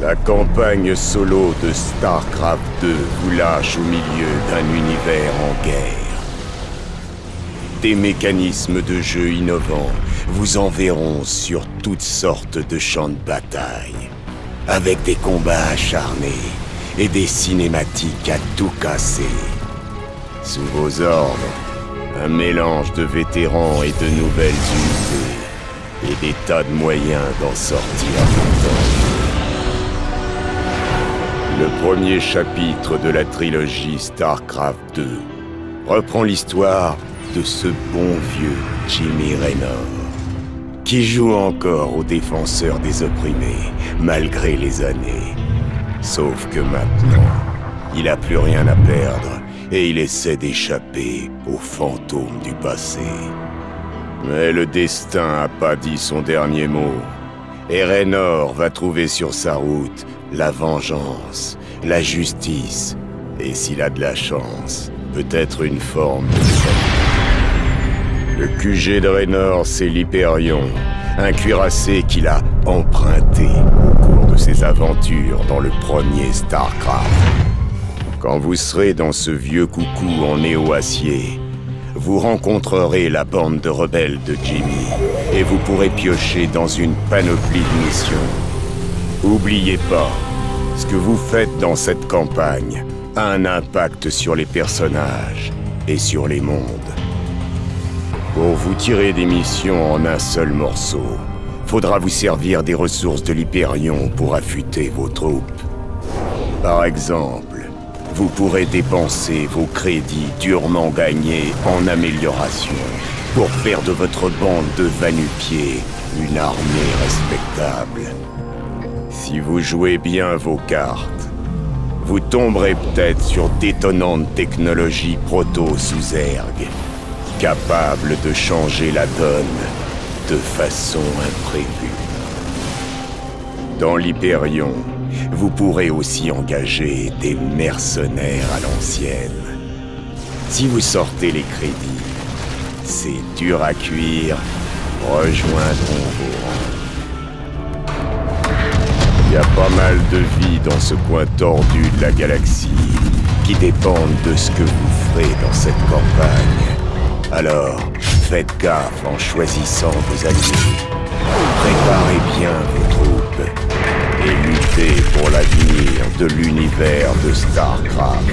La campagne solo de StarCraft 2 vous lâche au milieu d'un univers en guerre. Des mécanismes de jeu innovants vous enverront sur toutes sortes de champs de bataille, avec des combats acharnés et des cinématiques à tout casser. Sous vos ordres, un mélange de vétérans et de nouvelles unités, et des tas de moyens d'en sortir vivants. Le premier chapitre de la trilogie StarCraft 2 reprend l'histoire de ce bon vieux Jimmy Raynor, qui joue encore aux défenseurs des opprimés, malgré les années. Sauf que maintenant, il a plus rien à perdre, et il essaie d'échapper aux fantômes du passé. Mais le destin a pas dit son dernier mot, et Raynor va trouver sur sa route la vengeance, la justice, et s'il a de la chance, peut-être une forme de salut. Le QG de Raynor, c'est l'Hyperion, un cuirassé qu'il a emprunté au cours de ses aventures dans le premier StarCraft. Quand vous serez dans ce vieux coucou en néo-acier, vous rencontrerez la bande de rebelles de Jimmy, et vous pourrez piocher dans une panoplie de missions. Oubliez pas, ce que vous faites dans cette campagne a un impact sur les personnages et sur les mondes. Pour vous tirer des missions en un seul morceau, faudra vous servir des ressources de l'Hyperion pour affûter vos troupes. Par exemple, vous pourrez dépenser vos crédits durement gagnés en amélioration pour faire de votre bande de va-nu-pieds une armée respectable. Si vous jouez bien vos cartes, vous tomberez peut-être sur d'étonnantes technologies proto sous Zerg, capables de changer la donne de façon imprévue. Dans l'Hyperion, vous pourrez aussi engager des mercenaires à l'ancienne. Si vous sortez les crédits, ces durs à cuire rejoindront vos rangs. Il y a pas mal de vie dans ce coin tordu de la galaxie qui dépendent de ce que vous ferez dans cette campagne. Alors, faites gaffe en choisissant vos alliés. Préparez bien vos troupes et luttez pour l'avenir de l'univers de StarCraft.